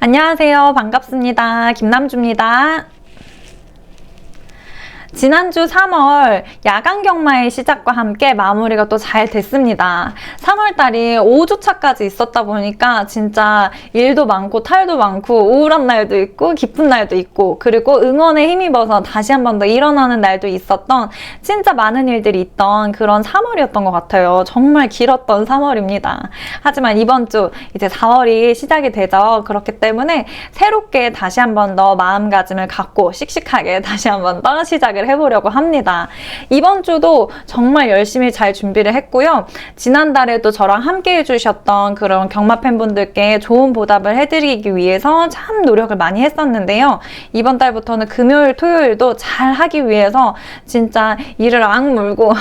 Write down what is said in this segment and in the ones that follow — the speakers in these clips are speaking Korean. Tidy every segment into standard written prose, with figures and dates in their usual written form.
안녕하세요. 반갑습니다. 김남주입니다. 지난주 3월 야간 경마의 시작과 함께 마무리가 또 잘 됐습니다. 3월달이 5주차까지 있었다 보니까 진짜 일도 많고 탈도 많고 우울한 날도 있고 기쁜 날도 있고 그리고 응원에 힘입어서 다시 한 번 더 일어나는 날도 있었던 진짜 많은 일들이 있던 그런 3월이었던 것 같아요. 정말 길었던 3월입니다. 하지만 이번 주 이제 4월이 시작이 되죠. 그렇기 때문에 새롭게 다시 한 번 더 마음가짐을 갖고 씩씩하게 다시 한 번 더 시작을 해보려고 합니다. 이번 주도 정말 열심히 잘 준비를 했고요. 지난달에도 저랑 함께 해주셨던 그런 경마 팬분들께 좋은 보답을 해드리기 위해서 참 노력을 많이 했었는데요. 이번 달부터는 금요일, 토요일도 잘 하기 위해서 진짜 이를 악물고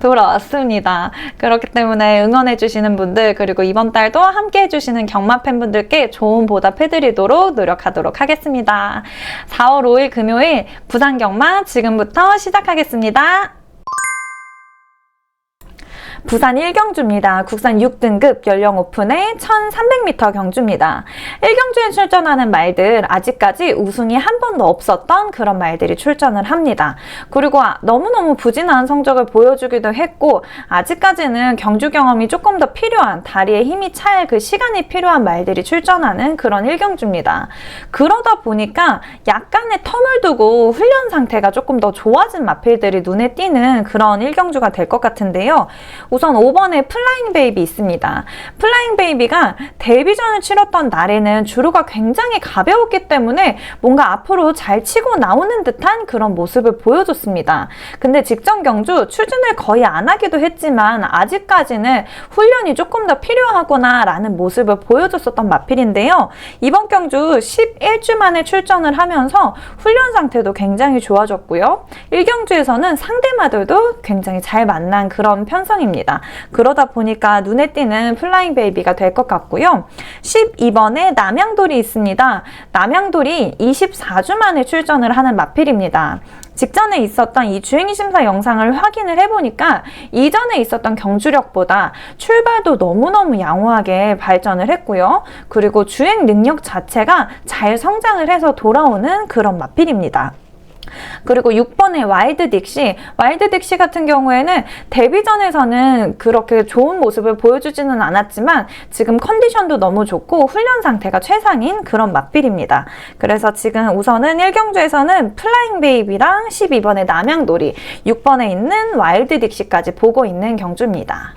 돌아왔습니다. 그렇기 때문에 응원해주시는 분들 그리고 이번 달도 함께 해주시는 경마 팬분들께 좋은 보답 해드리도록 노력하도록 하겠습니다. 4월 5일 금요일 부산 경마 지금부터 시작하겠습니다. 부산 1경주입니다. 국산 6등급 연령 오픈의 1300m 경주입니다. 1경주에 출전하는 말들 아직까지 우승이 한 번도 없었던 그런 말들이 출전을 합니다. 그리고 너무너무 부진한 성적을 보여주기도 했고 아직까지는 경주 경험이 조금 더 필요한 다리에 힘이 찰 그 시간이 필요한 말들이 출전하는 그런 1경주입니다. 그러다 보니까 약간의 텀을 두고 훈련 상태가 조금 더 좋아진 마필들이 눈에 띄는 그런 1경주가 될 것 같은데요. 우선 5번에 플라잉 베이비 있습니다. 플라잉 베이비가 데뷔전을 치렀던 날에는 주루가 굉장히 가벼웠기 때문에 뭔가 앞으로 잘 치고 나오는 듯한 그런 모습을 보여줬습니다. 근데 직전 경주 출전을 거의 안 하기도 했지만 아직까지는 훈련이 조금 더 필요하구나 라는 모습을 보여줬었던 마필인데요. 이번 경주 11주 만에 출전을 하면서 훈련 상태도 굉장히 좋아졌고요. 1경주에서는 상대마들도 굉장히 잘 만난 그런 편성입니다. 그러다 보니까 눈에 띄는 플라잉 베이비가 될 것 같고요. 12번에 남양돌이 있습니다. 남양돌이 24주 만에 출전을 하는 마필입니다. 직전에 있었던 이 주행 심사 영상을 확인을 해보니까 이전에 있었던 경주력보다 출발도 너무너무 양호하게 발전을 했고요. 그리고 주행 능력 자체가 잘 성장을 해서 돌아오는 그런 마필입니다. 그리고 6번의 와일드 딕시 같은 경우에는 데뷔전에서는 그렇게 좋은 모습을 보여주지는 않았지만 지금 컨디션도 너무 좋고 훈련 상태가 최상인 그런 마필입니다. 그래서 지금 우선은 1경주에서는 플라잉 베이비랑 12번의 남양돌이 6번에 있는 와일드 딕시까지 보고 있는 경주입니다.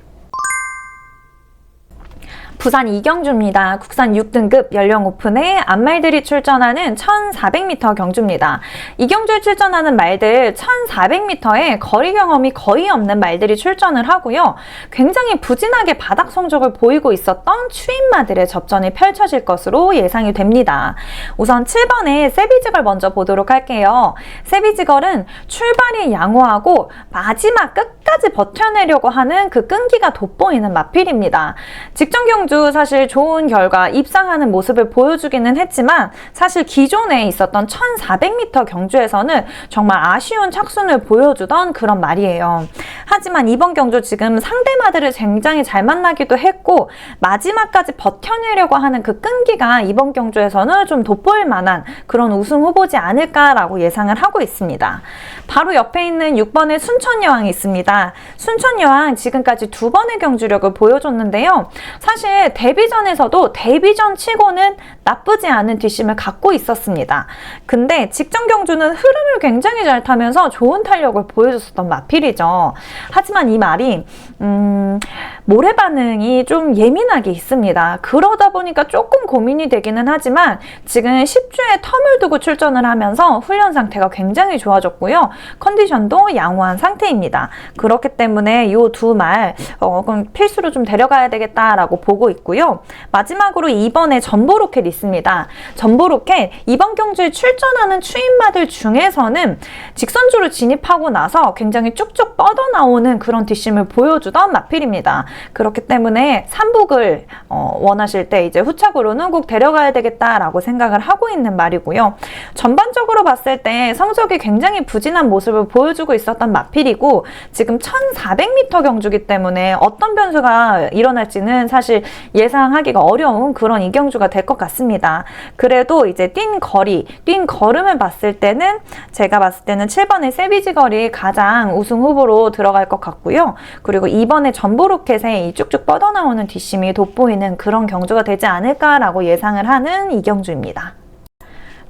부산 2경주입니다. 국산 6등급 연령 오픈에 앞말들이 출전하는 1400m 경주입니다. 2경주에 출전하는 말들 1400m에 거리 경험이 거의 없는 말들이 출전을 하고요. 굉장히 부진하게 바닥 성적을 보이고 있었던 추임마들의 접전이 펼쳐질 것으로 예상이 됩니다. 우선 7번의 세비지걸 먼저 보도록 할게요. 세비지걸은 출발이 양호하고 마지막 끝까지 버텨내려고 하는 그 끈기가 돋보이는 마필입니다. 직전 경주 사실 좋은 결과 입상하는 모습을 보여주기는 했지만 사실 기존에 있었던 1400m 경주에서는 정말 아쉬운 착순을 보여주던 그런 말이에요. 하지만 이번 경주 지금 상대마들을 굉장히 잘 만나기도 했고 마지막까지 버텨내려고 하는 그 끈기가 이번 경주에서는 좀 돋보일 만한 그런 우승 후보지 않을까라고 예상을 하고 있습니다. 바로 옆에 있는 6번의 순천여왕이 있습니다. 순천여왕 지금까지 2번의 경주력을 보여줬는데요. 사실 데뷔전에서도 데뷔전 치고는 나쁘지 않은 뒷심을 갖고 있었습니다. 근데 직전 경주는 흐름을 굉장히 잘 타면서 좋은 탄력을 보여줬었던 마필이죠. 하지만 이 말이 모래 반응이 좀 예민하게 있습니다. 그러다 보니까 조금 고민이 되기는 하지만 지금 10주에 텀을 두고 출전을 하면서 훈련 상태가 굉장히 좋아졌고요. 컨디션도 양호한 상태입니다. 그렇기 때문에 이 두 말 그럼 필수로 좀 데려가야 되겠다라고 보고 있고요. 마지막으로 2번에 전보로켓 있습니다. 전보로켓 이번 경주에 출전하는 추임마들 중에서는 직선주로 진입하고 나서 굉장히 쭉쭉 뻗어나온 나오는 그런 뒷심을 보여주던 마필입니다. 그렇기 때문에 삼복을 원하실 때 이제 후착으로는 꼭 데려가야 되겠다라고 생각을 하고 있는 말이고요. 전반적으로 봤을 때 성적이 굉장히 부진한 모습을 보여주고 있었던 마필이고 지금 1400m 경주기 때문에 어떤 변수가 일어날지는 사실 예상하기가 어려운 그런 이경주가 될 것 같습니다. 그래도 이제 뛴 걸음을 봤을 때는 제가 봤을 때는 7번의 세비지 걸이 가장 우승 후보로 들어갈 것 같고요. 그리고 2번의 전보로켓에 이 쭉쭉 뻗어나오는 뒷심이 돋보이는 그런 경주가 되지 않을까라고 예상을 하는 이경주입니다.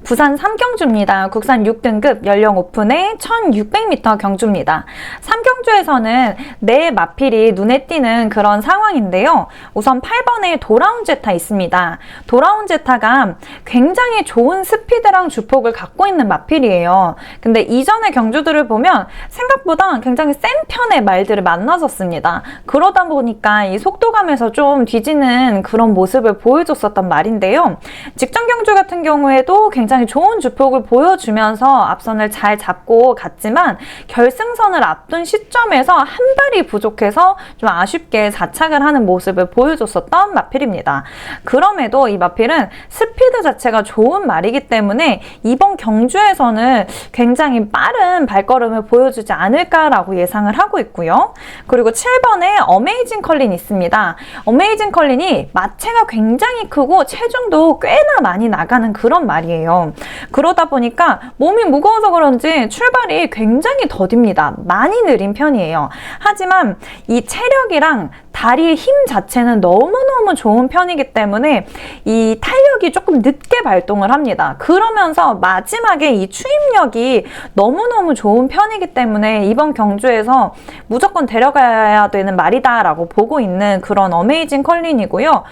부산 3경주입니다. 국산 6등급 연령 오픈의 1600m 경주입니다. 3경주에서는 네 마필이 눈에 띄는 그런 상황인데요. 우선 8번에 돌아온 제타 있습니다. 돌아온 제타가 굉장히 좋은 스피드랑 주폭을 갖고 있는 마필이에요. 근데 이전의 경주들을 보면 생각보다 굉장히 센 편의 말들을 만났었습니다. 그러다 보니까 이 속도감에서 좀 뒤지는 그런 모습을 보여줬었던 말인데요. 직전 경주 같은 경우에도 굉장히 좋은 주폭을 보여주면서 앞선을 잘 잡고 갔지만 결승선을 앞둔 시점에서 한 발이 부족해서 좀 아쉽게 자착을 하는 모습을 보여줬었던 마필입니다. 그럼에도 이 마필은 스피드 자체가 좋은 말이기 때문에 이번 경주에서는 굉장히 빠른 발걸음을 보여주지 않을까라고 예상을 하고 있고요. 그리고 7번에 어메이징 컬린 있습니다. 어메이징 컬린이 마체가 굉장히 크고 체중도 꽤나 많이 나가는 그런 말이에요. 그러다 보니까 몸이 무거워서 그런지 출발이 굉장히 더딥니다. 많이 느린 편이에요. 하지만 이 체력이랑 다리의 힘 자체는 너무너무 좋은 편이기 때문에 이 탄력이 조금 늦게 발동을 합니다. 그러면서 마지막에 이 추임력이 너무너무 좋은 편이기 때문에 이번 경주에서 무조건 데려가야 되는 말이다 라고 보고 있는 그런 어메이징 컬린이고요.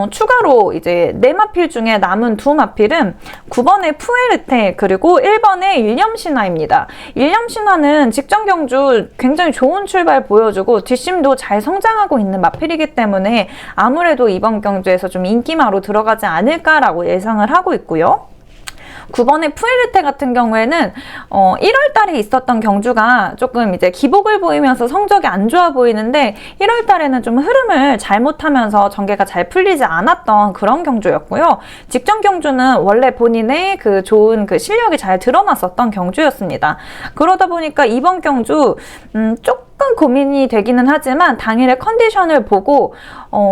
추가로 이제 네 마필 중에 남은 두 마필은 9번의 푸에르테 그리고 1번의 일념신화입니다. 일념신화는 직전 경주 굉장히 좋은 출발 보여주고 뒷심도 잘 성장하고 있는 마필이기 때문에 아무래도 이번 경주에서 좀 인기마로 들어가지 않을까라고 예상을 하고 있고요. 9번의 푸에르테 같은 경우에는 1월 달에 있었던 경주가 조금 이제 기복을 보이면서 성적이 안 좋아 보이는데 1월 달에는 좀 흐름을 잘못하면서 전개가 잘 풀리지 않았던 그런 경주였고요. 직전 경주는 원래 본인의 그 좋은 그 실력이 잘 드러났었던 경주였습니다. 그러다 보니까 이번 경주 조금 고민이 되기는 하지만 당일의 컨디션을 보고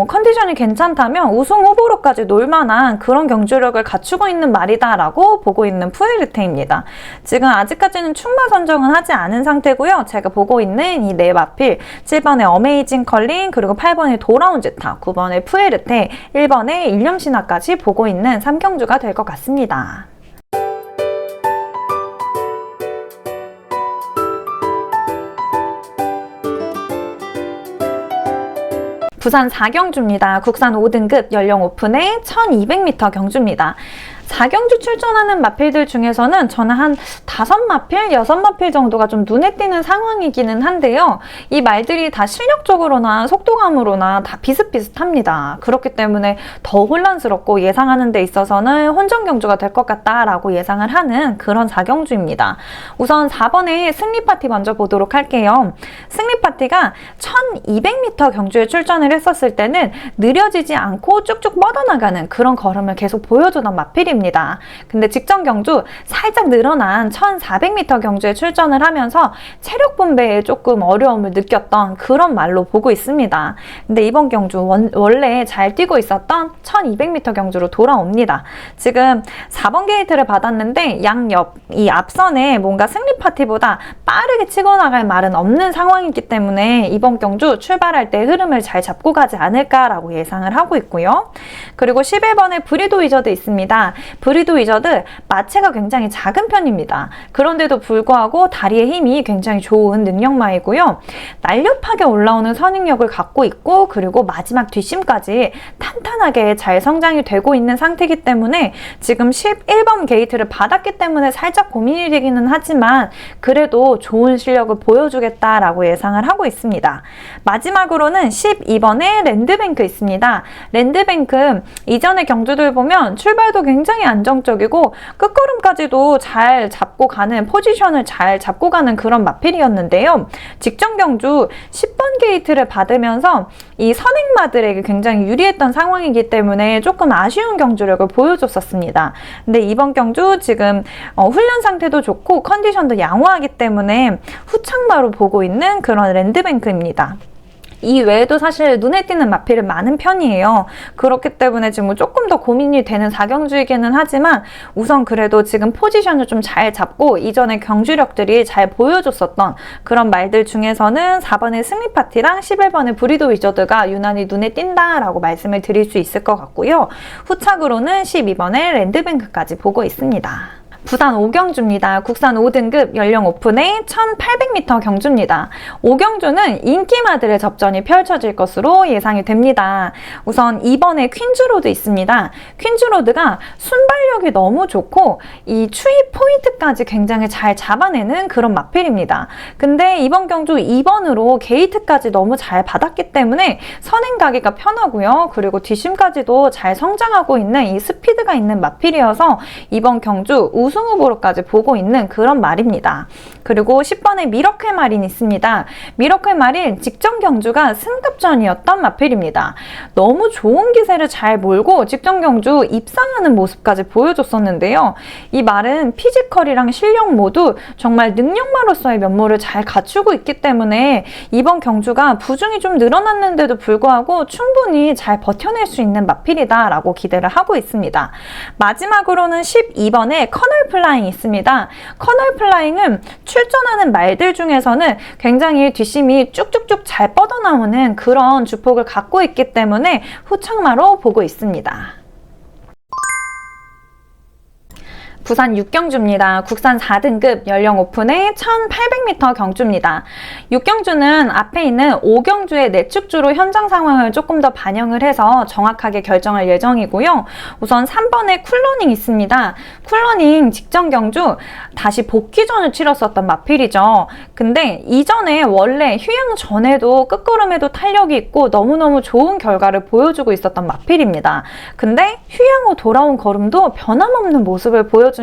컨디션이 괜찮다면 우승 후보로까지 놀만한 그런 경주력을 갖추고 있는 말이다라고 보고 있는 푸에르테입니다. 지금 아직까지는 충마 선정은 하지 않은 상태고요. 제가 보고 있는 이 네 마필 7번의 어메이징 컬린 그리고 8번의 돌아온 제타 9번의 푸에르테 1번의 일념신화까지 보고 있는 3경주가 될 것 같습니다. 부산 4경주입니다. 국산 5등급 연령 오픈의 1200m 경주입니다. 4경주 출전하는 마필들 중에서는 저는 한 5마필, 6마필 정도가 좀 눈에 띄는 상황이기는 한데요. 이 말들이 다 실력적으로나 속도감으로나 다 비슷비슷합니다. 그렇기 때문에 더 혼란스럽고 예상하는 데 있어서는 혼전 경주가 될 것 같다라고 예상을 하는 그런 4경주입니다. 우선 4번의 승리 파티 먼저 보도록 할게요. 승리 파티가 1200m 경주에 출전을 했었을 때는 느려지지 않고 쭉쭉 뻗어나가는 그런 걸음을 계속 보여주던 마필입니다. 근데 직전 경주 살짝 늘어난 1400m 경주에 출전을 하면서 체력 분배에 조금 어려움을 느꼈던 그런 말로 보고 있습니다. 근데 이번 경주 원래 잘 뛰고 있었던 1200m 경주로 돌아옵니다. 지금 4번 게이트를 받았는데 양옆 이 앞선에 뭔가 승리 파티보다 빠르게 치고 나갈 말은 없는 상황이기 때문에 이번 경주 출발할 때 흐름을 잘 잡고 가지 않을까라고 예상을 하고 있고요. 그리고 11번에 브리도 위저드 있습니다. 브리도 위저드 마체가 굉장히 작은 편입니다. 그런데도 불구하고 다리의 힘이 굉장히 좋은 능력마이고요. 날렵하게 올라오는 선행력을 갖고 있고 그리고 마지막 뒷심까지 탄탄하게 잘 성장이 되고 있는 상태이기 때문에 지금 11번 게이트를 받았기 때문에 살짝 고민이 되기는 하지만 그래도 좋은 실력을 보여주겠다라고 예상을 하고 있습니다. 마지막으로는 12번에 랜드뱅크 있습니다. 랜드뱅크 이전의 경주들 보면 출발도 굉장히 굉장히 안정적이고 끝걸음까지도 잘 잡고 가는, 포지션을 잘 잡고 가는 그런 마필이었는데요. 직전 경주 10번 게이트를 받으면서 이 선행마들에게 굉장히 유리했던 상황이기 때문에 조금 아쉬운 경주력을 보여줬었습니다. 근데 이번 경주 지금 훈련 상태도 좋고 컨디션도 양호하기 때문에 후착마로 보고 있는 그런 랜드뱅크입니다. 이 외에도 사실 눈에 띄는 마필은 많은 편이에요. 그렇기 때문에 지금 조금 더 고민이 되는 4경주이기는 하지만 우선 그래도 지금 포지션을 좀 잘 잡고 이전에 경주력들이 잘 보여줬었던 그런 말들 중에서는 4번의 승리파티랑 11번의 브리도 위저드가 유난히 눈에 띈다라고 말씀을 드릴 수 있을 것 같고요. 후착으로는 12번의 랜드뱅크까지 보고 있습니다. 부산 5경주입니다. 국산 5등급 연령 오픈의 1800m 경주입니다. 5경주는 인기마들의 접전이 펼쳐질 것으로 예상이 됩니다. 우선 2번에 퀸즈로드 있습니다. 퀸즈로드가 순발력이 너무 좋고 이 추입 포인트까지 굉장히 잘 잡아내는 그런 마필입니다. 근데 이번 경주 2번으로 게이트까지 너무 잘 받았기 때문에 선행 가기가 편하고요. 그리고 뒷심까지도 잘 성장하고 있는 이 스피드가 있는 마필이어서 이번 경주 우승 후보로까지 보고 있는 그런 말입니다. 그리고 10번의 미러클 마린 있습니다. 미러클 마린 직전 경주가 승급전이었던 마필입니다. 너무 좋은 기세를 잘 몰고 직전 경주 입상하는 모습까지 보여줬었는데요. 이 말은 피지컬이랑 실력 모두 정말 능력마로서의 면모를 잘 갖추고 있기 때문에 이번 경주가 부중이 좀 늘어났는데도 불구하고 충분히 잘 버텨낼 수 있는 마필이다라고 기대를 하고 있습니다. 마지막으로는 12번의 커널 플라잉이 있습니다. 커널 플라잉은 출전하는 말들 중에서는 굉장히 뒷심이 쭉쭉쭉 잘 뻗어나오는 그런 주폭을 갖고 있기 때문에 후착마로 보고 있습니다. 부산 6경주입니다. 국산 4등급 연령 오픈의 1800m 경주입니다. 6경주는 앞에 있는 5경주의 내축주로 현장 상황을 조금 더 반영을 해서 정확하게 결정할 예정이고요. 우선 3번에 쿨러닝 있습니다. 쿨러닝 직전 경주 다시 복귀전을 치렀었던 마필이죠. 근데 이전에 원래 휴양 전에도 끝걸음에도 탄력이 있고 너무너무 좋은 결과를 보여주고 있었던 마필입니다. 근데 휴양 후 돌아온 걸음도 변함없는 모습을 보여주면서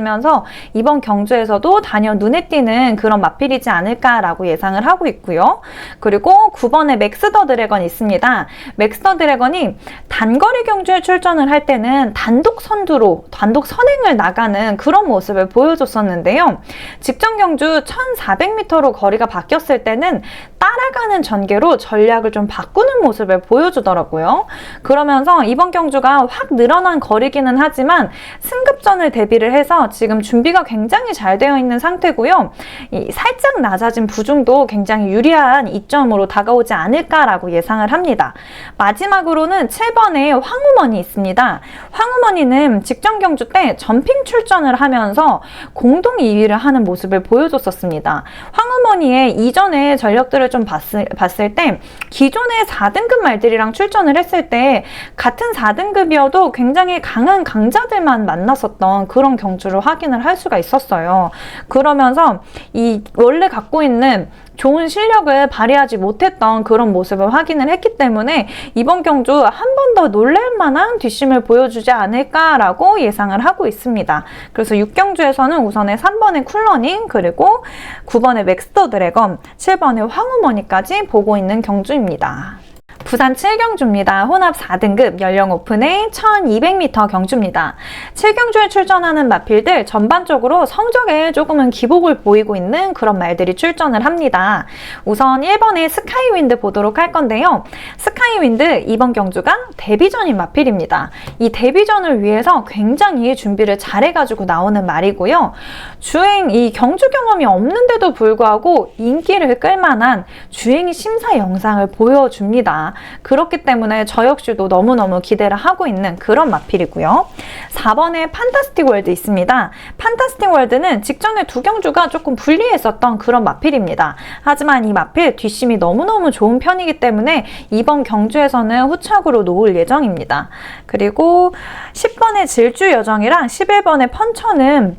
이번 경주에서도 단연 눈에 띄는 그런 마필이지 않을까라고 예상을 하고 있고요. 그리고 9번에 맥스 더 드래건 있습니다. 맥스 더 드래건이 단거리 경주에 출전을 할 때는 단독 선두로 단독 선행을 나가는 그런 모습을 보여줬었는데요. 직전 경주 1400m로 거리가 바뀌었을 때는 따라가는 전개로 전략을 좀 바꾸는 모습을 보여주더라고요. 그러면서 이번 경주가 확 늘어난 거리기는 하지만 승급전을 대비를 해서 지금 준비가 굉장히 잘 되어 있는 상태고요. 이 살짝 낮아진 부중도 굉장히 유리한 이점으로 다가오지 않을까라고 예상을 합니다. 마지막으로는 7번에 황우머니 있습니다. 황우머니는 직전 경주 때 점핑 출전을 하면서 공동 2위를 하는 모습을 보여줬었습니다. 황우머니의 이전의 전력들을 좀 봤을 때 기존의 4등급 말들이랑 출전을 했을 때 같은 4등급이어도 굉장히 강한 강자들만 만났었던 그런 경주를 확인을 할 수가 있었어요. 그러면서 이 원래 갖고 있는 좋은 실력을 발휘하지 못했던 그런 모습을 확인을 했기 때문에 이번 경주 한 번 더 놀랄만한 뒷심을 보여주지 않을까라고 예상을 하고 있습니다. 그래서 6경주에서는 우선에 3번의 쿨러닝, 그리고 9번의 맥스 더 드래건, 7번의 황우머니까지 보고 있는 경주입니다. 부산 7경주입니다. 혼합 4등급 연령 오픈의 1200m 경주입니다. 7경주에 출전하는 마필들 전반적으로 성적에 조금은 기복을 보이고 있는 그런 말들이 출전을 합니다. 우선 1번의 스카이윈드 보도록 할 건데요. 스카이윈드 이번 경주가 데뷔전인 마필입니다. 이 데뷔전을 위해서 굉장히 준비를 잘해가지고 나오는 말이고요. 주행 이 경주 경험이 없는데도 불구하고 인기를 끌만한 주행 심사 영상을 보여줍니다. 그렇기 때문에 저 역시도 너무너무 기대를 하고 있는 그런 마필이고요. 4번에 판타스틱 월드 있습니다. 판타스틱 월드는 직전에 두 경주가 조금 불리했었던 그런 마필입니다. 하지만 이 마필 뒷심이 너무너무 좋은 편이기 때문에 이번 경주에서는 후착으로 놓을 예정입니다. 그리고 10번의 질주 여정이랑 11번의 펀처는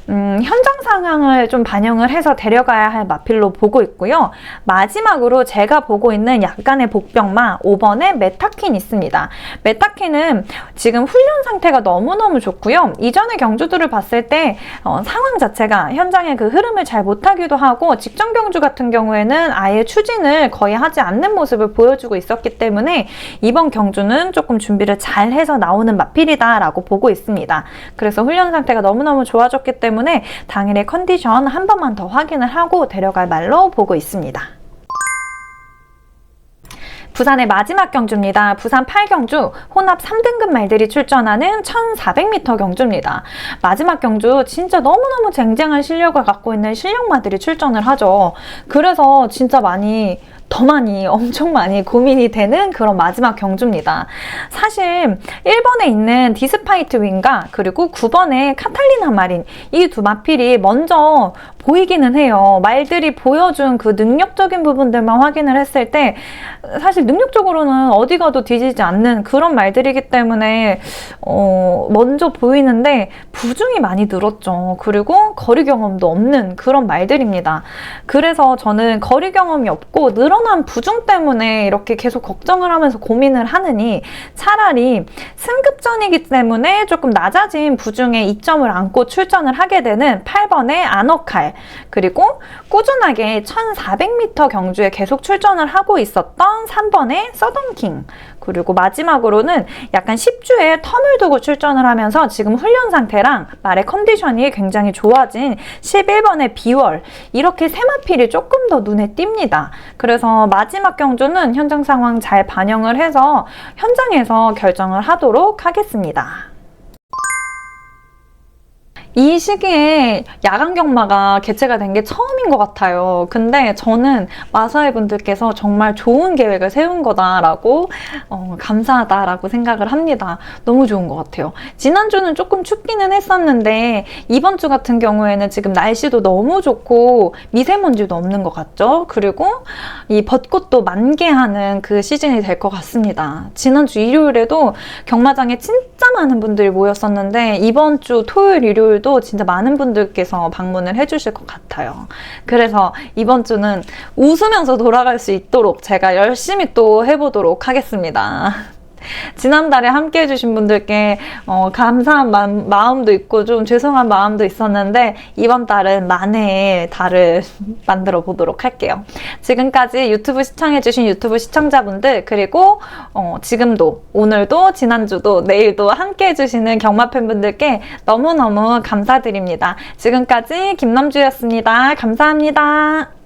현장 상황을 좀 반영을 해서 데려가야 할 마필로 보고 있고요. 마지막으로 제가 보고 있는 약간의 복병마 5번의 메타퀸 있습니다. 메타퀸은 지금 훈련 상태가 너무너무 좋고요. 이전의 경주들을 봤을 때 상황 자체가 현장의 그 흐름을 잘 못하기도 하고 직전 경주 같은 경우에는 아예 추진을 거의 하지 않는 모습을 보여주고 있었기 때문에 이번 경주는 조금 준비를 잘 해서 나오는 마필이다 라고 보고 있습니다. 그래서 훈련 상태가 너무너무 좋아졌기 때문에 당일의 컨디션 한 번만 더 확인을 하고 데려갈 말로 보고 있습니다. 부산의 마지막 경주입니다. 부산 8경주 혼합 3등급 말들이 출전하는 1400m 경주입니다. 마지막 경주 진짜 너무너무 쟁쟁한 실력을 갖고 있는 실력마들이 출전을 하죠. 그래서 진짜 엄청 많이 고민이 되는 그런 마지막 경주입니다. 사실 1번에 있는 디스파이트 윈과 그리고 9번에 카탈리나 마린 이 두 마필이 먼저 보이기는 해요. 말들이 보여준 그 능력적인 부분들만 확인을 했을 때 사실 능력적으로는 어디 가도 뒤지지 않는 그런 말들이기 때문에 먼저 보이는데 부중이 많이 늘었죠. 그리고 거리 경험도 없는 그런 말들입니다. 그래서 저는 거리 경험이 없고 늘어난 부중 때문에 이렇게 계속 걱정을 하면서 고민을 하느니 차라리 승급전이기 때문에 조금 낮아진 부중에 이점을 안고 출전을 하게 되는 8번의 아너칼 그리고 꾸준하게 1400m 경주에 계속 출전을 하고 있었던 3번의 서던킹 그리고 마지막으로는 약간 10주에 텀을 두고 출전을 하면서 지금 훈련 상태랑 말의 컨디션이 굉장히 좋아진 11번의 비월 이렇게 세 마필이 조금 더 눈에 띕니다. 그래서 마지막 경주는 현장 상황 잘 반영을 해서 현장에서 결정을 하도록 하겠습니다. 이 시기에 야간 경마가 개최가 된 게 처음인 것 같아요. 근데 저는 마사회 분들께서 정말 좋은 계획을 세운 거다라고 감사하다라고 생각을 합니다. 너무 좋은 것 같아요. 지난주는 조금 춥기는 했었는데 이번 주 같은 경우에는 지금 날씨도 너무 좋고 미세먼지도 없는 것 같죠? 그리고 이 벚꽃도 만개하는 그 시즌이 될 것 같습니다. 지난주 일요일에도 경마장에 진짜 많은 분들이 모였었는데 이번 주 토요일, 일요일도 진짜 많은 분들께서 방문을 해주실 것 같아요. 그래서 이번 주는 웃으면서 돌아갈 수 있도록 제가 열심히 또 해보도록 하겠습니다. 지난달에 함께 해주신 분들께 감사한 마음도 있고 좀 죄송한 마음도 있었는데 이번 달은 만회의 달을 만들어 보도록 할게요. 지금까지 유튜브 시청해주신 유튜브 시청자분들 그리고 지금도 오늘도 지난주도 내일도 함께 해주시는 경마 팬분들께 너무너무 감사드립니다. 지금까지 김남주였습니다. 감사합니다.